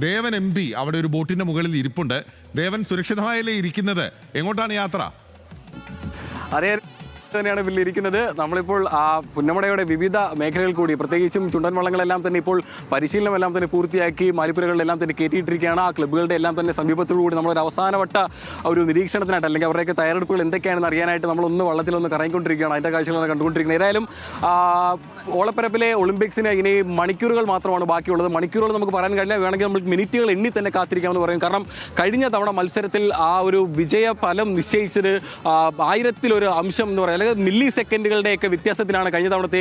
ദേവൻ MP അവിടെ ഒരു ബോട്ടിന്റെ മുകളിൽ ഇരിപ്പുണ്ട്. ദേവൻ സുരക്ഷിതമായല്ലേ ഇരിക്കുന്നത്? എങ്ങോട്ടാണ് യാത്ര? അതെ തന്നെയാണ് ഇരിക്കുന്നത്. നമ്മളിപ്പോൾ പുന്നമടയുടെ വിവിധ മേഖലകൾ കൂടി, പ്രത്യേകിച്ചും ചുണ്ടൻ വള്ളങ്ങളെല്ലാം തന്നെ ഇപ്പോൾ പരിശീലനമെല്ലാം തന്നെ പൂർത്തിയാക്കി മാലിപ്പുരകളിലെല്ലാം തന്നെ കയറ്റിയിട്ടിരിക്കുകയാണ്. ആ ക്ലബ്ബുകളുടെ എല്ലാം തന്നെ സമീപത്തോടുകൂടി നമ്മളൊരു അവസാനവട്ട ഒരു നിരീക്ഷണത്തിനായിട്ട്, അല്ലെങ്കിൽ അവരുടെയൊക്കെ തയ്യാറെടുപ്പുകൾ എന്തൊക്കെയാണെന്ന് അറിയാനായിട്ട് നമ്മളൊന്ന് വള്ളത്തിലൊന്ന് കറങ്ങിക്കൊണ്ടിരിക്കുകയാണ്. അതിൻ്റെ കാഴ്ചകളാണ് കണ്ടുകൊണ്ടിരിക്കുന്നത്. ഏതായാലും ഓളപ്പരപ്പിലെ ഒളിമ്പിക്സിന് ഇനി മണിക്കൂറുകൾ മാത്രമാണ് ബാക്കിയുള്ളത്. മണിക്കൂറുകൾ നമുക്ക് പറയാൻ കഴിയില്ല, വേണമെങ്കിൽ നമുക്ക് മിനിറ്റുകൾ എണ്ണി തന്നെ കാത്തിരിക്കാമെന്ന് പറയും. കാരണം കഴിഞ്ഞ തവണ മത്സരത്തിൽ ആ ഒരു വിജയ ഫലം നിശ്ചയിച്ചത് 1000-ലൊരു അംശം എന്ന് പറയുന്നത്, അല്ലെങ്കിൽ മില്ലി സെക്കൻഡുകളുടെയൊക്കെ വ്യത്യാസത്തിലാണ് കഴിഞ്ഞ തവണത്തെ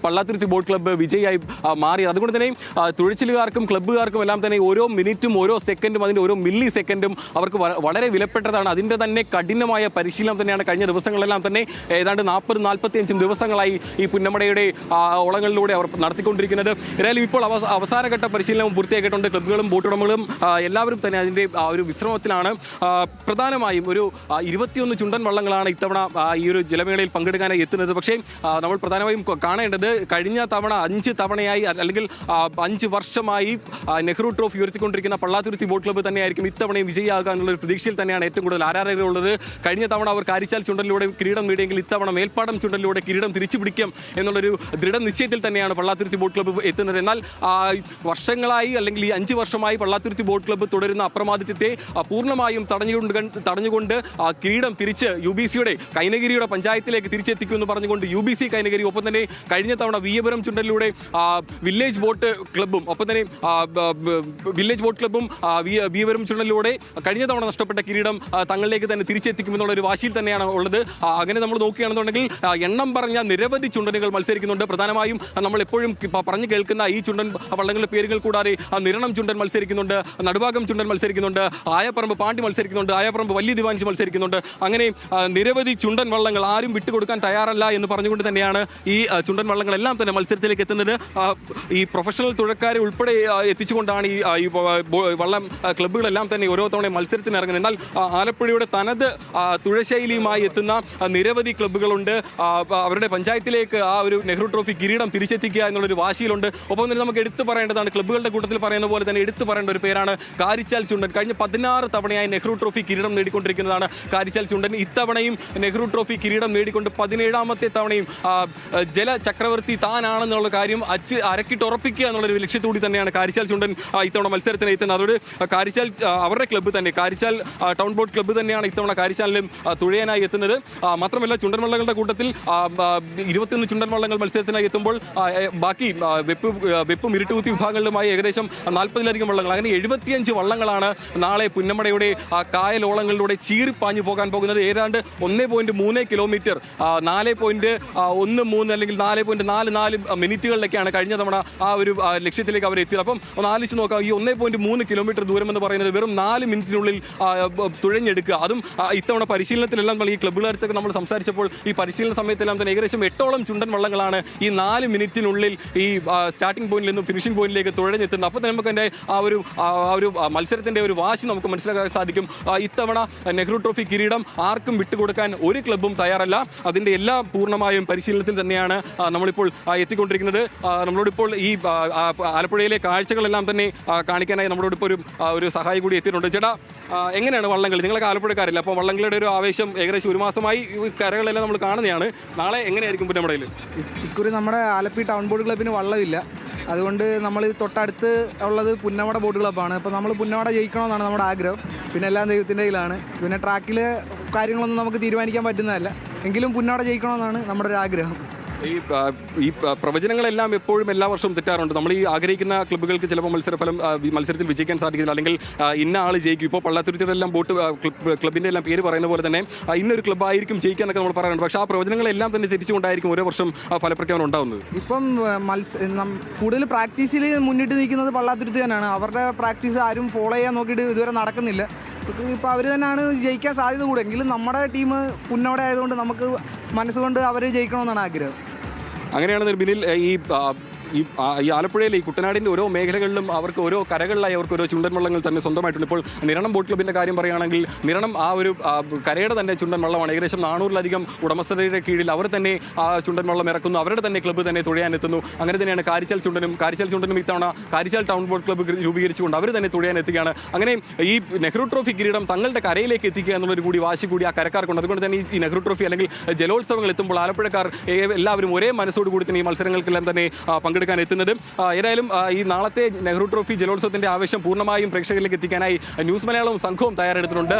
പള്ളാത്തുരുത്തി ബോട്ട് ക്ലബ്ബ് വിജയിയായി മാറിയത്. അതുകൊണ്ട് തന്നെ തുഴച്ചിലുകാർക്കും ക്ലബ്ബുകാർക്കും എല്ലാം തന്നെ ഓരോ മിനിറ്റും ഓരോ സെക്കൻഡും അതിൻ്റെ ഓരോ മില്ലി സെക്കൻഡും അവർക്ക് വളരെ വിലപ്പെട്ടതാണ്. അതിൻ്റെ തന്നെ കഠിനമായ പരിശീലനം തന്നെയാണ് കഴിഞ്ഞ ദിവസങ്ങളെല്ലാം തന്നെ ഏതാണ്ട് 40-45 ദിവസങ്ങളായി ഈ പുന്നമടയുടെ ഓളങ്ങളിലൂടെ അവർ നടത്തിക്കൊണ്ടിരിക്കുന്നത്. ഏതായാലും ഇപ്പോൾ അവസാനഘട്ട പരിശീലനവും പൂർത്തിയാക്കിയിട്ടുണ്ട്. ക്ലബ്ബുകളും ബോട്ടുടമകളും എല്ലാവരും തന്നെ അതിൻ്റെ ഒരു വിശ്രമത്തിലാണ്. പ്രധാനമായും ഒരു 21 ചുണ്ടൻ വള്ളങ്ങളാണ് ഇത്തവണ ഈ ഒരു ജലമേളയിൽ പങ്കെടുക്കാനായി എത്തുന്നത്. പക്ഷേ നമ്മൾ പ്രധാനമായും കാണേണ്ടത് കഴിഞ്ഞ തവണ 5 തവണയായി അല്ലെങ്കിൽ 5 വർഷമായി നെഹ്റു ട്രോഫി ഉയർത്തിക്കൊണ്ടിരിക്കുന്ന പള്ളാത്തുരുത്തി ബോട്ട് ക്ലബ്ബ് തന്നെയായിരിക്കും ഇത്തവണയും വിജയിയാകുക എന്നുള്ള പ്രതീക്ഷയിൽ തന്നെയാണ് ഏറ്റവും കൂടുതൽ ആരാധകരുള്ളത്. കഴിഞ്ഞ തവണ അവർ കാരിച്ചാൽ ചുണ്ടലിലൂടെ കിരീടം നേടിയെങ്കിൽ ഇത്തവണ മേൽപ്പാടം ചുണ്ടലിലൂടെ കിരീടം തിരിച്ചു പിടിക്കും എന്നുള്ളൊരു ദൃഢനിശ്ചയത്തിൽ തന്നെയാണ് പള്ളാത്തുരുത്തി ബോട്ട് ക്ലബ്ബ് എത്തുന്നത്. എന്നാൽ വർഷങ്ങളായി, അല്ലെങ്കിൽ ഈ 5 വർഷമായി പള്ളാത്തുരുത്തി ബോട്ട് ക്ലബ്ബ് തുടരുന്ന അപ്രമാദിത്വത്തെ പൂർണ്ണമായും തടഞ്ഞുകൊണ്ട് കിരീടം തിരിച്ച് UBCയുടെ കൈനഗിരിയുടെ പഞ്ചായത്തിലേക്ക് തിരിച്ചെത്തിക്കുമെന്ന് പറഞ്ഞുകൊണ്ട് UBC കൈനഗിരി, ഒപ്പം തന്നെ കഴിഞ്ഞ തവണ വിയപുരം ചുണ്ടലിലൂടെ വില്ലേജ് ബോട്ട് ക്ലബ്ബും വിയപുരം ചുണ്ടലിലൂടെ കഴിഞ്ഞ തവണ നഷ്ടപ്പെട്ട കിരീടം തങ്ങളിലേക്ക് തന്നെ തിരിച്ചെത്തിക്കുമെന്നുള്ള ഒരു വാശിയിൽ തന്നെയാണ് ഉള്ളത്. അങ്ങനെ നമ്മൾ നോക്കുകയാണെന്നുണ്ടെങ്കിൽ എണ്ണം പറഞ്ഞ നിരവധി ചുണ്ടനുകൾ മത്സരിക്കുന്നുണ്ട്. പ്രധാനമായും നമ്മൾ എപ്പോഴും പറഞ്ഞു കേൾക്കുന്ന ഈ ചുണ്ടൻ വള്ളങ്ങളുടെ പേരുകൾ കൂടാതെ നിരണം ചുണ്ടൻ മത്സരിക്കുന്നുണ്ട്, നടുഭാഗം ചുണ്ടൻ മത്സരിക്കുന്നുണ്ട്, ആയപ്പറമ്പ് പാണ്ടി മത്സരിക്കുന്നുണ്ട്, ആയപ്പറമ്പ് വലിയ ദിവാൻസി മത്സരിക്കുന്നുണ്ട്. അങ്ങനെ നിരവധി ചുണ്ടൻ വള്ളങ്ങൾ ആരും വിട്ടുകൊടുക്കാൻ തയ്യാറല്ല എന്ന് പറഞ്ഞുകൊണ്ട് തന്നെയാണ് ഈ ചുണ്ടൻ വള്ളങ്ങളെല്ലാം തന്നെ മത്സരത്തിലേക്ക് എത്തുന്നത്. ഈ പ്രൊഫഷണൽ തുഴക്കാരെ ഉൾപ്പെടെ എത്തിച്ചുകൊണ്ടാണ് ഈ വള്ളം ക്ലബ്ബുകളെല്ലാം തന്നെ ഓരോ തവണ മത്സരത്തിന് ഇറങ്ങുന്നത്. എന്നാൽ ആലപ്പുഴയുടെ തനത് തുഴശൈലിയുമായി എത്തുന്ന നിരവധി ക്ലബ്ബുകളുണ്ട്. അവരുടെ പഞ്ചായത്തിലേക്ക് ആ ഒരു നെഹ്റു ട്രോഫി കിരീടം തിരിച്ചെത്തിക്കുക എന്നുള്ളൊരു വാശിയിലുണ്ട്. ഒപ്പം തന്നെ നമുക്ക് എടുത്തു പറയേണ്ടതാണ്, ക്ലബ്ബുകളുടെ കൂട്ടത്തിൽ പറയുന്ന പോലെ തന്നെ എടുത്തു പറയേണ്ട ഒരു പേരാണ് കാരിച്ചാൽ ചുണ്ടൻ. കഴിഞ്ഞ 16 തവണയായി നെഹ്റു ട്രോഫി കിരീടം നേടിക്കൊണ്ടിരിക്കുന്നതാണ് കാരിച്ചാൽ ചുണ്ടൻ. ഇത്തവണയും നെഹ്റു ട്രോഫി കിരീടം നേടിക്കൊണ്ട് 17ാമത്തെ തവണയും ജല ചക്രവർത്തി താനാണെന്നുള്ള കാര്യം അരക്കിട്ടുറപ്പിക്കുക എന്നുള്ളൊരു ലക്ഷ്യത്തോടി തന്നെയാണ് കാരിച്ചാൽ ചുണ്ടൻ ഇത്തവണ മത്സരത്തിന് എത്തുന്നത്. അതോട് കാരിച്ചാൽ അവരുടെ ക്ലബ്ബ് തന്നെ, കാരിച്ചാൽ ടൗൺ ബോട്ട് ക്ലബ്ബ് തന്നെയാണ് ഇത്തവണ കാരിച്ചാലിലും തുഴയാനായി എത്തുന്നത്. മാത്രമല്ല ചുണ്ടൻ വള്ളങ്ങളുടെ കൂട്ടത്തിൽ 21 ചുണ്ടൻ വള്ളങ്ങൾ മത്സരത്തിനായി എത്തുമ്പോൾ ബാക്കി വെപ്പും ഇരുട്ടുകുത്തി വിഭാഗങ്ങളിലുമായി ഏകദേശം 40-ലധികം വള്ളങ്ങൾ, അങ്ങനെ 75 വള്ളങ്ങളാണ് നാളെ പുന്നമടയുടെ കായലോളങ്ങളിലൂടെ ചീറിപ്പാഞ്ഞു പോകാൻ പോകുന്നത്. ഏതാണ്ട് 1.3 കിലോമീറ്റർ 4.13 അല്ലെങ്കിൽ 4.44 മിനിറ്റുകളിലേക്കാണ് കഴിഞ്ഞ തവണ ആ ഒരു ലക്ഷ്യത്തിലേക്ക് അവർ എത്തിയത്. അപ്പം ഒന്ന് ആലോചിച്ച് നോക്കാം, ഈ 1.3 കിലോമീറ്റർ ദൂരം എന്ന് പറയുന്നത് വെറും 4 മിനിറ്റിനുള്ളിൽ തുഴഞ്ഞെടുക്കുക. അതും ഇത്തവണ പരിശീലനത്തിലെല്ലാം ഈ ക്ലബ്ബുകാരത്തൊക്കെ നമ്മൾ സംസാരിച്ചപ്പോൾ ഈ പരിശീലന സമയത്തെല്ലാം തന്നെ ഏകദേശം 8ഓളം ചുണ്ടൻ വള്ളങ്ങളാണ് ഈ 4 മിനിറ്റിനുള്ളിൽ ഈ സ്റ്റാർട്ടിംഗ് പോയിന്റിൽ നിന്നും ഫിനിഷിംഗ് പോയിന്റിലേക്ക് തുഴഞ്ഞെത്തുന്നത്. അപ്പോൾ നമുക്ക് അതിൻ്റെ ആ ഒരു മത്സരത്തിൻ്റെ ഒരു വാശി നമുക്ക് മനസ്സിലാക്കാൻ സാധിക്കും. ഇത്തവണ നെഹ്റു ട്രോഫി കിരീടം ആർക്കും വിട്ടുകൊടുക്കാൻ ഒരു ക്ലബ്ബും തയ്യാറല്ല. അതിൻ്റെ എല്ലാ പൂർണ്ണമായും പരിശീലനത്തിൽ തന്നെയാണ് നമ്മളിപ്പോൾ എത്തിക്കൊണ്ടിരിക്കുന്നത്. നമ്മളോടിപ്പോൾ ഈ ആലപ്പുഴയിലെ കാഴ്ചകളെല്ലാം തന്നെ കാണിക്കാനായി നമ്മളോടിപ്പോൾ ഒരു സഹായി കൂടി എത്തിയിട്ടുണ്ട്. ചേട്ടാ, എങ്ങനെയാണ് വള്ളംകളി? നിങ്ങളൊക്കെ ആലപ്പുഴക്കാരില്ല, അപ്പോൾ വള്ളംകളിയുടെ ഒരു ആവേശം ഏകദേശം 1 മാസമായി കരകളെല്ലാം നമ്മൾ കാണുന്നതാണ്. നാളെ എങ്ങനെയായിരിക്കും പുന്നമടയിൽ? ഇക്കുറി നമ്മുടെ ആലപ്പി ടൗൺ ബോട്ട് ക്ലബ്ബിന് വള്ളമില്ല. അതുകൊണ്ട് നമ്മൾ തൊട്ടടുത്ത് ഉള്ളത് പുന്നമട ബോട്ട് ക്ലബ്ബാണ്. അപ്പോൾ നമ്മൾ പുന്നമട ജയിക്കണമെന്നാണ് നമ്മുടെ ആഗ്രഹം. പിന്നെ എല്ലാം ദൈവത്തിൻ്റെ കയ്യിലാണ്. പിന്നെ ട്രാക്കിൽ കാര്യങ്ങളൊന്നും നമുക്ക് തീരുമാനിക്കാൻ പറ്റുന്നതല്ല, എങ്കിലും പുന്നമട ജയിക്കണമെന്നാണ് നമ്മുടെ ഒരു ആഗ്രഹം. ഈ പ്രവചനങ്ങളെല്ലാം എപ്പോഴും എല്ലാ വർഷവും തെറ്റാറുണ്ട്. നമ്മൾ ഈ ആഗ്രഹിക്കുന്ന ക്ലബ്ബുകൾക്ക് ചിലപ്പോൾ മത്സരത്തിൽ വിജയിക്കാൻ സാധിക്കില്ല, അല്ലെങ്കിൽ ഇന്ന ആൾ ജയിക്കും. ഇപ്പോൾ പള്ളാത്തുരുത്തിയെല്ലാം ബോട്ട് ക്ലബിൻ്റെ എല്ലാം പേര് പറയുന്ന പോലെ തന്നെ ഇന്നൊരു ക്ലബ്ബായിരിക്കും ജയിക്കാനൊക്കെ നമ്മൾ പറയാറുണ്ട്. പക്ഷേ ആ പ്രവചനങ്ങളെല്ലാം തന്നെ തിരിച്ചുകൊണ്ടായിരിക്കും ഓരോ വർഷം ഫലപ്രഖ്യാപനം ഉണ്ടാകുന്നത്. ഇപ്പം കൂടുതൽ പ്രാക്ടീസിൽ മുന്നിട്ട് നിൽക്കുന്നത് പള്ളാത്തുരുത്തി തന്നെയാണ്. അവരുടെ പ്രാക്ടീസ് ആരും ഫോളോ ചെയ്യാൻ നോക്കിയിട്ട് ഇതുവരെ നടക്കുന്നില്ല. ഇപ്പോൾ അവർ തന്നെയാണ് ജയിക്കാൻ സാധ്യത കൂടെ. എങ്കിലും നമ്മുടെ ടീം പുന്നമട ആയതുകൊണ്ട് നമുക്ക് മനസ്സുകൊണ്ട് അവർ ജയിക്കണമെന്നാണ് ആഗ്രഹം. അങ്ങനെയാണ് ബിനിൽ ഈ ഈ ആലപ്പുഴയിലെ ഈ കുട്ടനാടിൻ്റെ ഓരോ മേഖലകളിലും അവർക്ക് ഓരോ കരകളിലായി അവർക്ക് ഓരോ ചുണ്ടൻ വള്ളങ്ങൾ തന്നെ സ്വന്തമായിട്ടുണ്ട്. ഇപ്പോൾ നിരണം ബോട്ട് ക്ലബിൻ്റെ കാര്യം പറയുകയാണെങ്കിൽ നിരണം ആ ഒരു കരയുടെ തന്നെ ചുണ്ടൻ വള്ളമാണ്. ഏകദേശം 400-ലധികം ഉടമസ്ഥതയുടെ കീഴിൽ അവർ തന്നെ ആ ചുണ്ടൻ വള്ളം ഇറക്കുന്നു, അവരുടെ തന്നെ ക്ലബ്ബ് തന്നെ തുഴയാനെത്തുന്നു. അങ്ങനെ തന്നെയാണ് കാരിച്ചാൽ ചുണ്ടനും ഇത്തവണ കാരിച്ചാൽ ടൗൺ ബോട്ട് ക്ലബ്ബ് രൂപീകരിച്ചുകൊണ്ട് അവർ തന്നെ തുഴയാനെത്തുകയാണ്. അങ്ങനെ ഈ നെഹ്റു ട്രോഫി കിരീടം തങ്ങളുടെ കരയിലേക്ക് എത്തിക്കുക എന്നുള്ളൊരു കൂടി വാശി കൂടി ആ കരക്കാർക്കുണ്ട്. അതുകൊണ്ട് തന്നെ ഈ നെഹ്റു ട്രോഫി അല്ലെങ്കിൽ ജലോത്സവങ്ങൾ എത്തുമ്പോൾ ആലപ്പുഴക്കാർ എല്ലാവരും ഒരേ മനസ്സോടുകൂടി തന്നെ ഈ മത്സരങ്ങൾക്കെല്ലാം തന്നെ പങ്കെടുക്കാൻ എത്തുന്നത്. ഏതായാലും ഈ നാളത്തെ നെഹ്റു ട്രോഫി ജലോത്സവത്തിന്റെ ആവേശം പൂർണ്ണമായും പ്രേക്ഷകരിലേക്ക് എത്തിക്കാനായി ന്യൂസ് മലയാളവും സംഘവും തയ്യാറെടുത്തിട്ടുണ്ട്.